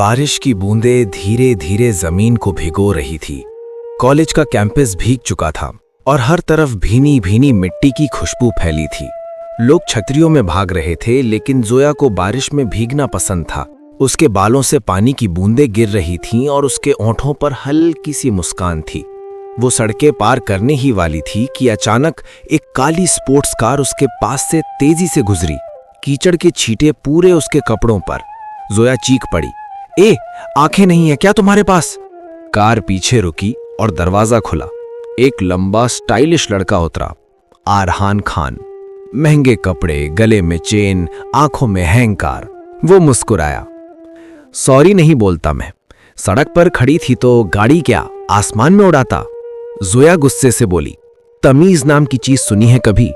बारिश की बूंदें धीरे धीरे जमीन को भिगो रही थी। कॉलेज का कैंपस भीग चुका था और हर तरफ भीनी भीनी मिट्टी की खुशबू फैली थी। लोग छतरियों में भाग रहे थे, लेकिन जोया को बारिश में भीगना पसंद था। उसके बालों से पानी की बूंदें गिर रही थीं और उसके ओंठों पर हल्की सी मुस्कान थी। वो सड़कें पार करने ही वाली थी कि अचानक एक काली स्पोर्ट्स कार उसके पास से तेजी से गुजरी। कीचड़ के छींटे पूरे उसके कपड़ों पर। जोया चीख पड़ी, ए, आंखें नहीं है क्या तुम्हारे पास? कार पीछे रुकी और दरवाजा खुला। एक लंबा स्टाइलिश लड़का उतरा, आरहान खान। महंगे कपड़े, गले में चेन, आंखों में हैंकार। वो मुस्कुराया। सॉरी नहीं बोलता मैं, सड़क पर खड़ी थी तो गाड़ी क्या आसमान में उड़ाता। जोया गुस्से से बोली, तमीज नाम की चीज सुनी है कभी?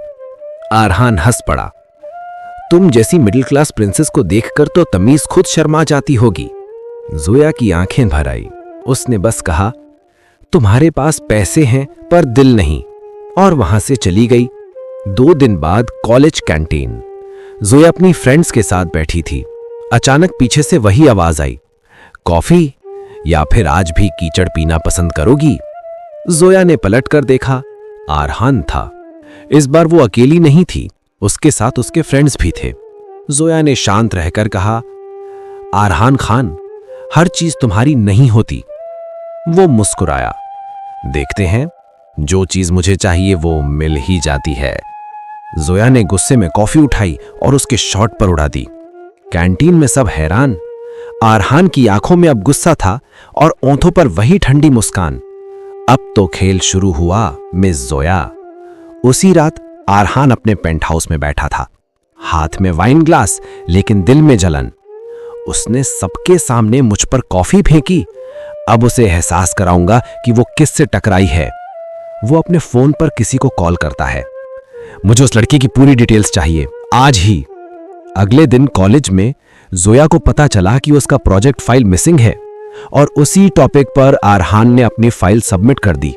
आरहान हंस पड़ा। तुम जैसी मिडिल क्लास प्रिंसेस को देखकर तो तमीज खुद शर्मा जाती होगी। जोया की आंखें भर आई। उसने बस कहा, तुम्हारे पास पैसे हैं पर दिल नहीं, और वहां से चली गई। 2 दिन बाद कॉलेज कैंटीन। जोया अपनी फ्रेंड्स के साथ बैठी थी। अचानक पीछे से वही आवाज आई, कॉफी या फिर आज भी कीचड़ पीना पसंद करोगी? जोया ने पलट कर देखा, आरहान था। इस बार वो अकेली नहीं थी, उसके साथ उसके फ्रेंड्स भी थे। जोया ने शांत रहकर कहा, आरहान खान, हर चीज तुम्हारी नहीं होती। वो मुस्कुराया। देखते हैं, जो चीज मुझे चाहिए वो मिल ही जाती है। जोया ने गुस्से में कॉफी उठाई और उसके शॉट पर उड़ा दी। कैंटीन में सब हैरान। आरहान की आंखों में अब गुस्सा था और ओंठों पर वही ठंडी मुस्कान। अब तो खेल शुरू हुआ, मिस जोया। उसी रात आरहान अपने पेंट हाउस में बैठा था, हाथ में वाइन ग्लास, लेकिन दिल में जलन। उसने सबके सामने मुझ पर कॉफी फेंकी। अब उसे एहसास कराऊंगा कि वो किससे टकराई है। वो अपने फोन पर किसी को कॉल करता है, मुझे उस लड़की की पूरी डिटेल्स चाहिए, आज ही। अगले दिन कॉलेज में जोया को पता चला कि उसका प्रोजेक्ट फाइल मिसिंग है, और उसी टॉपिक पर आरहान ने अपनी फाइल सबमिट कर दी।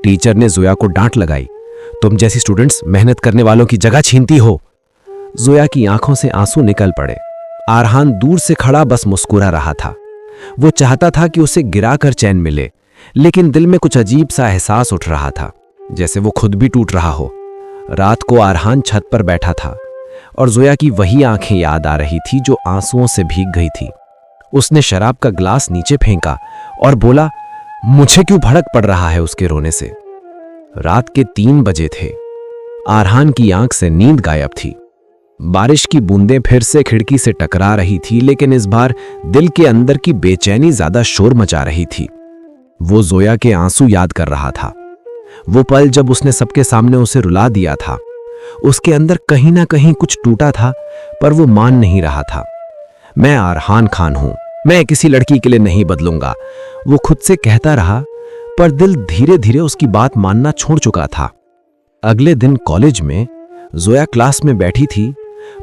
टीचर ने जोया को डांट लगाई, तुम जैसी स्टूडेंट्स मेहनत करने वालों की जगह छीनती हो। जोया की आंखों से आंसू निकल पड़े। आरहान दूर से खड़ा बस मुस्कुरा रहा था। वो चाहता था कि उसे गिराकर चैन मिले, लेकिन दिल में कुछ अजीब सा एहसास उठ रहा था, जैसे वो खुद भी टूट रहा हो। रात को आरहान छत पर बैठा था और जोया की वही आंखें याद आ रही थी जो आंसुओं से भीग गई थी। उसने शराब का ग्लास नीचे फेंका और बोला, मुझे क्यों भड़क पड़ रहा है उसके रोने से? रात के 3 बजे थे। आरहान की आंख से नींद गायब थी। बारिश की बूंदें फिर से खिड़की से टकरा रही थी, लेकिन इस बार दिल के अंदर की बेचैनी ज्यादा शोर मचा रही थी। वो जोया के आंसू याद कर रहा था, वो पल जब उसने सबके सामने उसे रुला दिया था। उसके अंदर कहीं ना कहीं कुछ टूटा था, पर वो मान नहीं रहा था। मैं आरहान खान हूं, मैं किसी लड़की के लिए नहीं बदलूंगा, वो खुद से कहता रहा, पर दिल धीरे धीरे उसकी बात मानना छोड़ चुका था। अगले दिन कॉलेज में जोया क्लास में बैठी थी,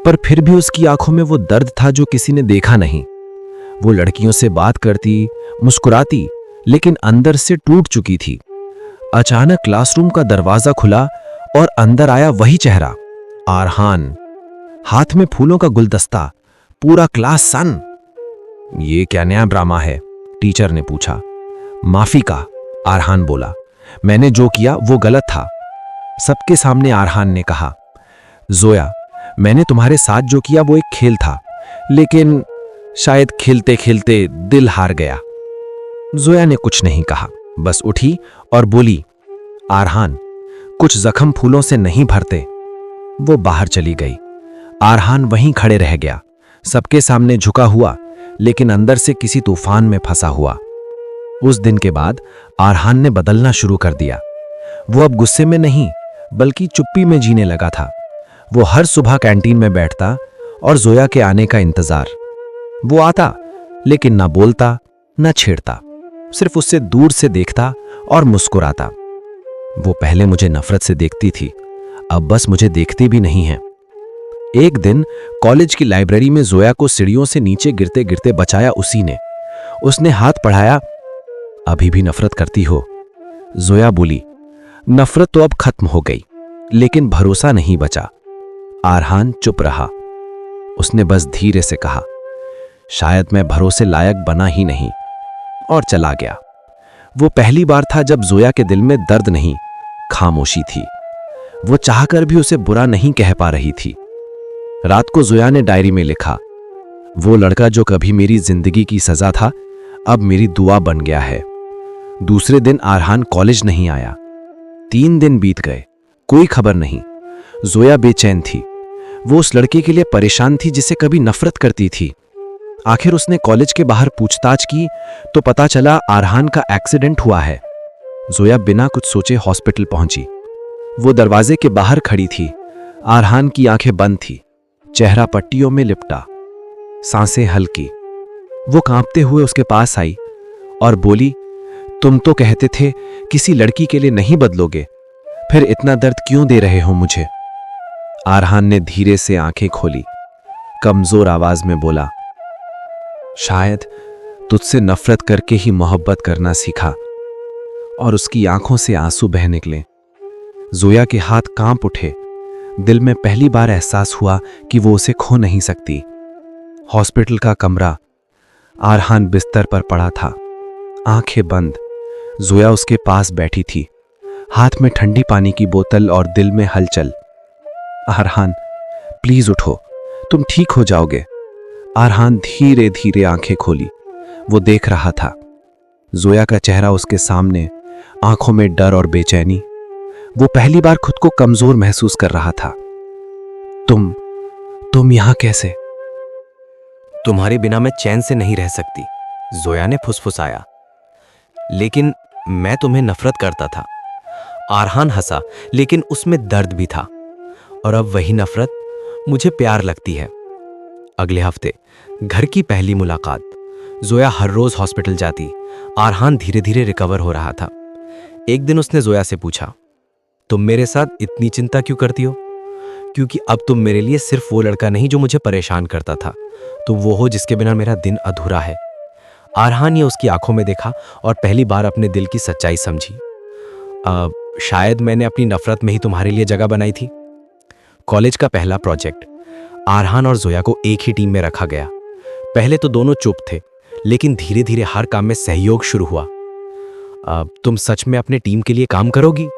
पर फिर भी उसकी आंखों में वो दर्द था जो किसी ने देखा नहीं। वो लड़कियों से बात करती, मुस्कुराती, लेकिन अंदर से टूट चुकी थी। अचानक क्लासरूम का दरवाजा खुला और अंदर आया वही चेहरा, आरहान। हाथ में फूलों का गुलदस्ता। पूरा क्लास सन। ये क्या नया ड्रामा है? टीचर ने पूछा। माफी का, आरहान बोला, मैंने जो किया वो गलत था। सबके सामने आरहान ने कहा, जोया, मैंने तुम्हारे साथ जो किया वो एक खेल था, लेकिन शायद खेलते खेलते दिल हार गया। जोया ने कुछ नहीं कहा, बस उठी और बोली, आरहान, कुछ जख्म फूलों से नहीं भरते। वो बाहर चली गई। आरहान वहीं खड़े रह गया, सबके सामने झुका हुआ, लेकिन अंदर से किसी तूफान में फंसा हुआ। उस दिन के बाद आरहान ने बदलना शुरू कर दिया। वो अब गुस्से में नहीं, बल्कि चुप्पी में जीने लगा था। वो हर सुबह कैंटीन में बैठता और जोया के आने का इंतजार। वो आता, लेकिन ना बोलता ना छेड़ता, सिर्फ उससे दूर से देखता और मुस्कुराता। वो पहले मुझे नफरत से देखती थी, अब बस मुझे देखती भी नहीं है। एक दिन कॉलेज की लाइब्रेरी में जोया को सीढ़ियों से नीचे गिरते गिरते बचाया उसी ने। उसने हाथ बढ़ाया, अभी भी नफरत करती हो? जोया बोली, नफरत तो अब खत्म हो गई, लेकिन भरोसा नहीं बचा। आरहान चुप रहा। उसने बस धीरे से कहा, शायद मैं भरोसे लायक बना ही नहीं, और चला गया। वो पहली बार था जब जोया के दिल में दर्द नहीं, खामोशी थी। वो चाहकर भी उसे बुरा नहीं कह पा रही थी। रात को जोया ने डायरी में लिखा, वो लड़का जो कभी मेरी जिंदगी की सजा था, अब मेरी दुआ बन गया है। दूसरे दिन आरहान कॉलेज नहीं आया। 3 दिन बीत गए, कोई खबर नहीं। जोया बेचैन थी। वो उस लड़के के लिए परेशान थी जिसे कभी नफरत करती थी। आखिर उसने कॉलेज के बाहर पूछताछ की तो पता चला आरहान का एक्सीडेंट हुआ है। जोया बिना कुछ सोचे हॉस्पिटल पहुंची। वो दरवाजे के बाहर खड़ी थी। आरहान की आंखें बंद थी, चेहरा पट्टियों में लिपटा, सांसें हल्की। वो कांपते हुए उसके पास आई और बोली, तुम तो कहते थे किसी लड़की के लिए नहीं बदलोगे, फिर इतना दर्द क्यों दे रहे हो मुझे? आरहान ने धीरे से आंखें खोली, कमजोर आवाज में बोला, शायद तुझसे नफरत करके ही मोहब्बत करना सीखा। और उसकी आंखों से आंसू बह निकले। जोया के हाथ कांप उठे। दिल में पहली बार एहसास हुआ कि वो उसे खो नहीं सकती। हॉस्पिटल का कमरा। आरहान बिस्तर पर पड़ा था, आंखें बंद। जोया उसके पास बैठी थी, हाथ में ठंडी पानी की बोतल और दिल में हलचल। आरहान, प्लीज उठो, तुम ठीक हो जाओगे। आरहान धीरे धीरे आंखें खोली। वो देख रहा था, जोया का चेहरा उसके सामने, आंखों में डर और बेचैनी। वो पहली बार खुद को कमजोर महसूस कर रहा था। तुम यहां कैसे? तुम्हारे बिना मैं चैन से नहीं रह सकती, जोया ने फुसफुसाया। लेकिन मैं तुम्हें नफरत करता था। आरहान हंसा, लेकिन उसमें दर्द भी था। और अब वही नफरत मुझे प्यार लगती है। अगले हफ्ते घर की पहली मुलाकात। जोया हर रोज हॉस्पिटल जाती। आरहान धीरे धीरे रिकवर हो रहा था। एक दिन उसने जोया से पूछा, तुम मेरे साथ इतनी चिंता क्यों करती हो? क्योंकि अब तुम मेरे लिए सिर्फ वो लड़का नहीं जो मुझे परेशान करता था, तुम वो हो जिसके बिना मेरा दिन अधूरा है। आरहान ने उसकी आंखों में देखा और पहली बार अपने दिल की सच्चाई समझी। शायद मैंने अपनी नफरत में ही तुम्हारे लिए जगह बनाई थी। कॉलेज का पहला प्रोजेक्ट। आरहान और जोया को एक ही टीम में रखा गया। पहले तो दोनों चुप थे, लेकिन धीरे धीरे हर काम में सहयोग शुरू हुआ। तुम सच में अपने टीम के लिए काम करोगी?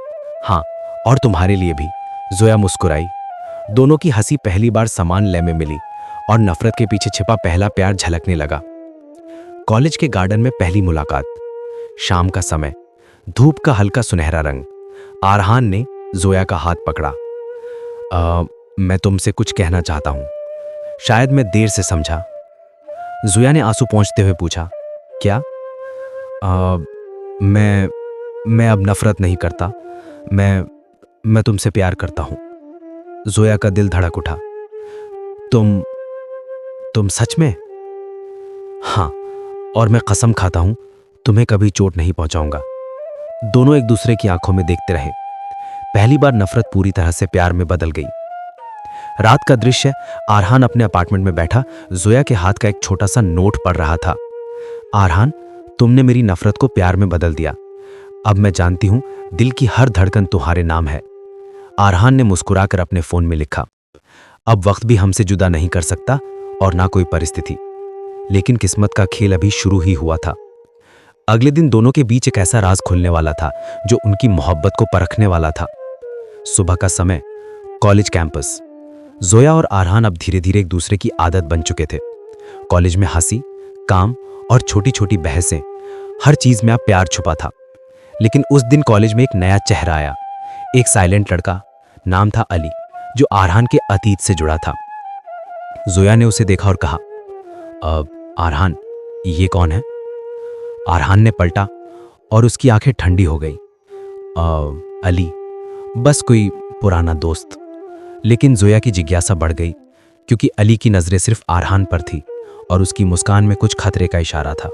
हाँ, और तुम्हारे लिए भी। जोया मुस्कुराई। दोनों की हंसी पहली बार समान लय में मिली और नफरत के पीछे छिपा पहला प्यार झलकने लगा। कॉलेज के गार्डन में पहली मुलाकात। शाम का समय, धूप का हल्का सुनहरा रंग। आरहान ने जोया का हाथ पकड़ा। मैं तुमसे कुछ कहना चाहता हूं। शायद मैं देर से समझा। जोया ने आंसू पोंछते हुए पूछा, क्या? मैं अब नफरत नहीं करता। मैं तुमसे प्यार करता हूं। जोया का दिल धड़क उठा। तुम सच में? हाँ, और मैं कसम खाता हूं तुम्हें कभी चोट नहीं पहुंचाऊंगा। दोनों एक दूसरे की आंखों में देखते रहे। पहली बार नफरत पूरी तरह से प्यार में बदल गई। रात का दृश्य। आरहान अपने अपार्टमेंट में बैठा जोया के हाथ का एक छोटा सा नोट पढ़ रहा था। आरहान, तुमने मेरी नफरत को प्यार में बदल दिया। अब मैं जानती हूं दिल की हर धड़कन तुम्हारे नाम है। आरहान ने मुस्कुराकर अपने फोन में लिखा। अब वक्त भी हमसे जुदा नहीं कर सकता और ना कोई परिस्थिति। लेकिन किस्मत का खेल अभी शुरू ही हुआ था। अगले दिन दोनों के बीच एक ऐसा राज खुलने वाला था जो उनकी मोहब्बत को परखने वाला था। सुबह का समय, कॉलेज कैंपस। जोया और आरहान अब धीरे धीरे एक दूसरे की आदत बन चुके थे। कॉलेज में हंसी, काम और छोटी छोटी बहसें, हर चीज में अब प्यार छुपा था। लेकिन उस दिन कॉलेज में एक नया चेहरा आया। एक साइलेंट लड़का, नाम था अली, जो आरहान के अतीत से जुड़ा था। जोया ने उसे देखा और कहा, आरहान, ये कौन है? आरहान ने पलटा और उसकी आंखें ठंडी हो गई। अली, बस कोई पुराना दोस्त। लेकिन जोया की जिज्ञासा बढ़ गई, क्योंकि अली की नजरें सिर्फ आरहान पर थी और उसकी मुस्कान में कुछ खतरे का इशारा था।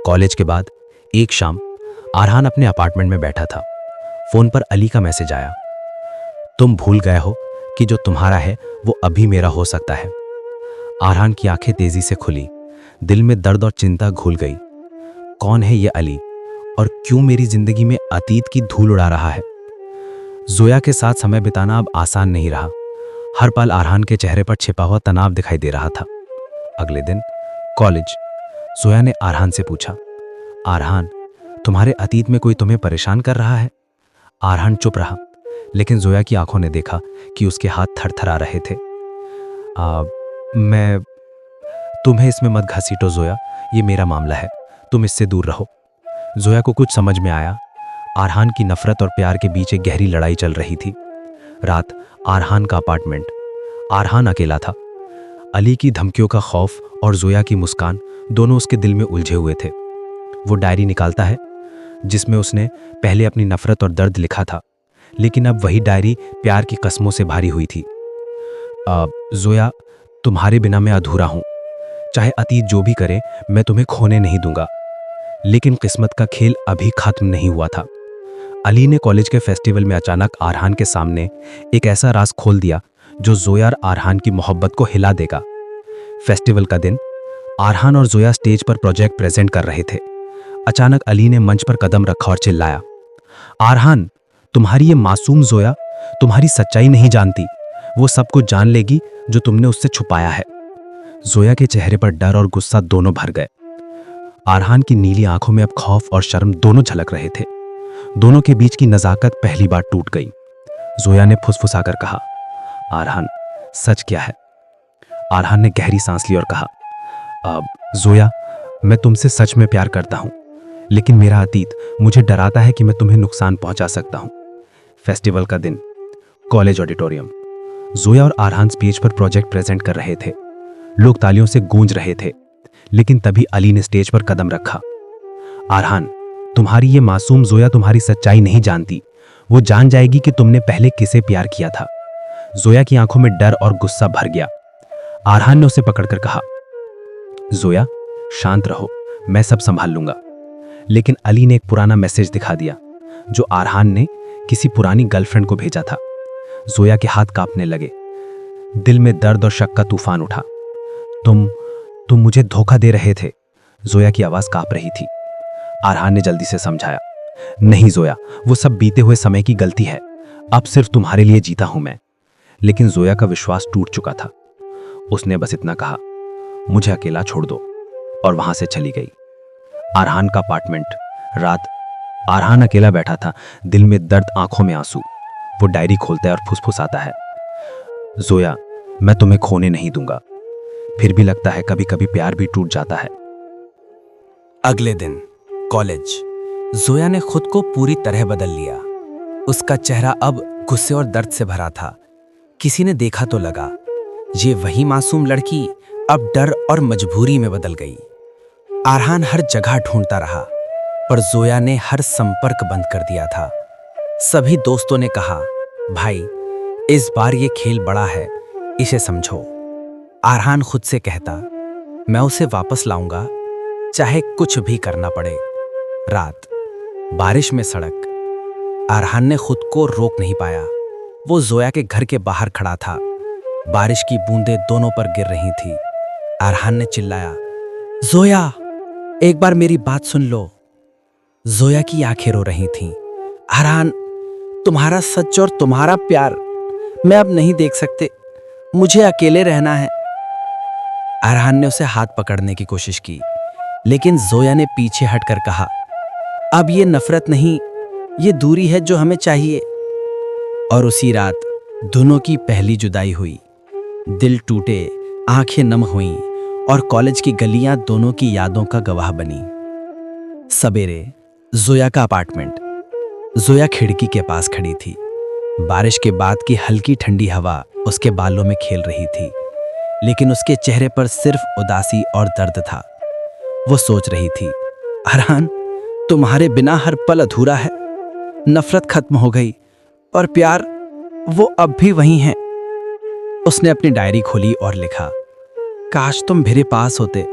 कॉलेज के बाद एक शाम आरहान अपने अपार्टमेंट में बैठा था। फोन पर अली का मैसेज आया, तुम भूल गए हो कि जो तुम्हारा है वो अभी मेरा हो सकता है। आरहान की आंखें तेजी से खुली, दिल में दर्द और चिंता घुल गई। कौन है ये अली और क्यों मेरी जिंदगी में अतीत की धूल उड़ा रहा है? जोया के साथ समय बिताना अब आसान नहीं रहा। हर पल आरहान के चेहरे पर छिपा हुआ तनाव दिखाई दे रहा था। अगले दिन कॉलेज। जोया ने आरहान से पूछा, आरहान, तुम्हारे अतीत में कोई तुम्हें परेशान कर रहा है? आरहान चुप रहा, लेकिन जोया की आंखों ने देखा कि उसके हाथ थरथरा रहे थे। मैं तुम्हें इसमें मत घसीटो जोया, ये मेरा मामला है, तुम इससे दूर रहो। जोया को कुछ समझ में आया। आरहान की नफरत और प्यार के बीच एक गहरी लड़ाई चल रही थी। रात, आरहान का अपार्टमेंट। आरहान अकेला था। अली की धमकियों का खौफ और जोया की मुस्कान दोनों उसके दिल में उलझे हुए थे। वो डायरी निकालता है जिसमें उसने पहले अपनी नफरत और दर्द लिखा था, लेकिन अब वही डायरी प्यार की कस्मों से भरी हुई थी। जोया, तुम्हारे बिना मैं अधूरा हूं। चाहे अतीत जो भी करे, मैं तुम्हें खोने नहीं दूंगा। लेकिन किस्मत का खेल अभी खत्म नहीं हुआ था। अली ने कॉलेज के फेस्टिवल में अचानक आरहान के सामने एक ऐसा राज खोल दिया जो जोया और आरहान की मोहब्बत को हिला देगा। फेस्टिवल का दिन, आरहान और जोया स्टेज पर प्रोजेक्ट प्रेजेंट कर रहे थे। अचानक अली ने मंच पर कदम रखा और चिल्लाया, आरहान, तुम्हारी ये मासूम जोया तुम्हारी सच्चाई नहीं जानती। वो सब कुछ जान लेगी जो तुमने उससे छुपाया है। जोया के चेहरे पर डर और गुस्सा दोनों भर गए। आरहान की नीली आंखों में अब खौफ और शर्म दोनों झलक रहे थे। दोनों के बीच की नजाकत पहली बार टूट गई। जोया ने फुसफुसाकर कहा, आरहान, सच क्या है? आरहान ने गहरी सांस ली और कहा, जोया, मैं तुमसे सच में प्यार करता हूं, लेकिन मेरा अतीत मुझे डराता है कि मैं तुम्हें नुकसान पहुंचा सकता हूं। फेस्टिवल का दिन, कॉलेज ऑडिटोरियम। जोया और आरहान स्टेज पर प्रोजेक्ट प्रेजेंट कर रहे थे। लोग तालियों से गूंज रहे थे, लेकिन तभी अली ने स्टेज पर कदम रखा। आरहान, तुम्हारी ये मासूम जोया तुम्हारी सच्चाई नहीं जानती। वो जान जाएगी कि तुमने पहले किसे प्यार किया था। जोया की आंखों में डर और गुस्सा भर गया। आरहान ने उसे पकड़कर कहा, जोया, शांत रहो, मैं सब संभाल लूंगा। लेकिन अली ने एक पुराना मैसेज दिखा दिया जो आरहान ने किसी पुरानी गर्लफ्रेंड को भेजा था। जोया के हाथ कांपने लगे। दिल में दर्द और शक का तूफान उठा। तुम मुझे धोखा दे रहे थे। जोया की आवाज कांप रही थी। आरहान ने जल्दी से समझाया, नहीं जोया, वो सब बीते हुए समय की गलती है। अब सिर्फ तुम्हारे लिए जीता हूं मैं। लेकिन जोया का विश्वास टूट चुका था। उसने बस इतना कहा, मुझे अकेला छोड़ दो, और वहां से चली गई। आरहान का अपार्टमेंट। रात, आरहान अकेला बैठा था, दिल में दर्द, आंखों में आंसू। वो डायरी खोलता है और फुसफुसाता है, जोया, मैं तुम्हें खोने नहीं दूंगा। फिर भी लगता है कभी कभी प्यार भी टूट जाता है। अगले दिन, कॉलेज। जोया ने खुद को पूरी तरह बदल लिया। उसका चेहरा अब गुस्से और दर्द से भरा था। किसी ने देखा तो लगा, ये वही मासूम लड़की अब डर और मजबूरी में बदल गई। आरहान हर जगह ढूंढता रहा, पर जोया ने हर संपर्क बंद कर दिया था। सभी दोस्तों ने कहा, भाई, इस बार ये खेल बड़ा है, इसे समझो। आरहान खुद से कहता, मैं उसे वापस लाऊंगा, चाहे कुछ भी करना पड़े। रात, बारिश में सड़क। आरहान ने खुद को रोक नहीं पाया। वो जोया के घर के बाहर खड़ा था। बारिश की बूंदें दोनों पर गिर रही थी। आरहान ने चिल्लाया, जोया, एक बार मेरी बात सुन लो। जोया की आंखें रो रही थीं। आरहान, तुम्हारा सच और तुम्हारा प्यार मैं अब नहीं देख सकते। मुझे अकेले रहना है। आरहान ने उसे हाथ पकड़ने की कोशिश की, लेकिन जोया ने पीछे हटकर कहा, अब ये नफरत नहीं, ये दूरी है जो हमें चाहिए। और उसी रात दोनों की पहली जुदाई हुई। दिल टूटे, आंखें नम हुईं, और कॉलेज की गलियां दोनों की यादों का गवाह बनी। सवेरे, जोया का अपार्टमेंट। जोया खिड़की के पास खड़ी थी। बारिश के बाद की हल्की ठंडी हवा उसके बालों में खेल रही थी, लेकिन उसके चेहरे पर सिर्फ उदासी और दर्द था। वो सोच रही थी, आरहान, तुम्हारे बिना हर पल अधूरा है। नफरत खत्म हो गई और प्यार, वो अब भी वही है। उसने अपनी डायरी खोली और लिखा, काश तुम मेरे पास होते,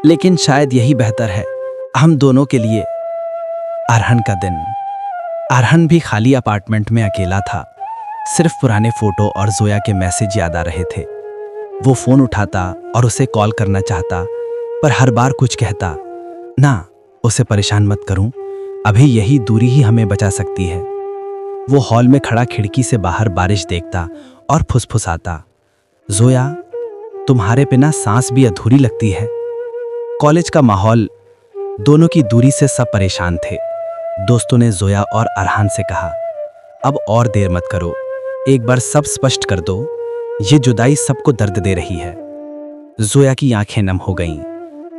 लेकिन शायद यही बेहतर है हम दोनों के लिए। आरहान का दिन। आरहान भी खाली अपार्टमेंट में अकेला था। सिर्फ पुराने फोटो और जोया के मैसेज याद आ रहे थे। वो फोन उठाता और उसे कॉल करना चाहता, पर हर बार कुछ कहता, ना, उसे परेशान मत करूं, अभी यही दूरी ही हमें बचा सकती है। वो हॉल में खड़ा खिड़की से बाहर बारिश देखता और फुसफुसाता, जोया, तुम्हारे बिना सांस भी अधूरी लगती है। कॉलेज का माहौल, दोनों की दूरी से सब परेशान थे। दोस्तों ने जोया और अरहान से कहा, अब और देर मत करो, एक बार सब स्पष्ट कर दो, ये जुदाई सबको दर्द दे रही है। जोया की आंखें नम हो गईं।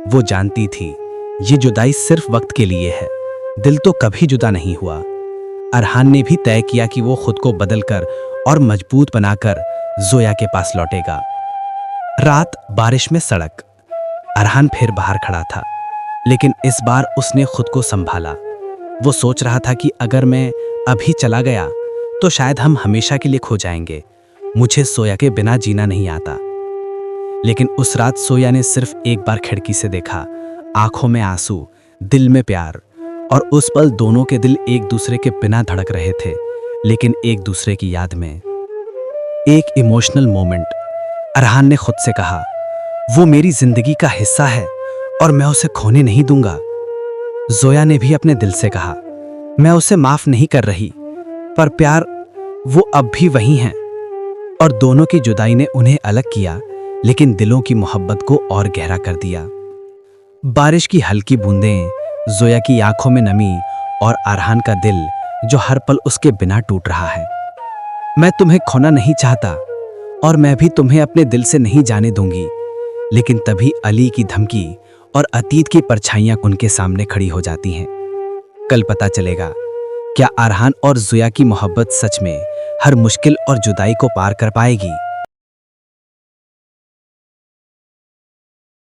वो जानती थी ये जुदाई सिर्फ वक्त के लिए है, दिल तो कभी जुदा नहीं हुआ। अरहान ने भी तय किया कि वो खुद को बदलकर और मजबूत बनाकर जोया के पास लौटेगा। रात, बारिश में सड़क। अरहान फिर बाहर खड़ा था, लेकिन इस बार उसने खुद को संभाला। वो सोच रहा था कि अगर मैं अभी चला गया तो शायद हम हमेशा के लिए खो जाएंगे। मुझे सोया के बिना जीना नहीं आता। लेकिन उस रात सोया ने सिर्फ एक बार खिड़की से देखा, आंखों में आंसू, दिल में प्यार, और उस पल दोनों के दिल एक दूसरे के बिना धड़क रहे थे, लेकिन एक दूसरे की याद में। एक इमोशनल मोमेंट। अरहान ने खुद से कहा, वो मेरी जिंदगी का हिस्सा है और मैं उसे खोने नहीं दूंगा। जोया ने भी अपने दिल से कहा, मैं उसे माफ नहीं कर रही, पर प्यार वो अब भी वही है। और दोनों की जुदाई ने उन्हें अलग किया, लेकिन दिलों की मोहब्बत को और गहरा कर दिया। बारिश की हल्की बूंदें, जोया की आंखों में नमी और अरहान का दिल जो हर पल उसके बिना टूट रहा है। मैं तुम्हें खोना नहीं चाहता और मैं भी तुम्हें अपने दिल से नहीं जाने दूंगी। लेकिन तभी अली की धमकी और अतीत की परछाइयां उनके सामने खड़ी हो जाती हैं। कल पता चलेगा क्या अरहान और जोया की मोहब्बत सच में हर मुश्किल और जुदाई को पार कर पाएगी।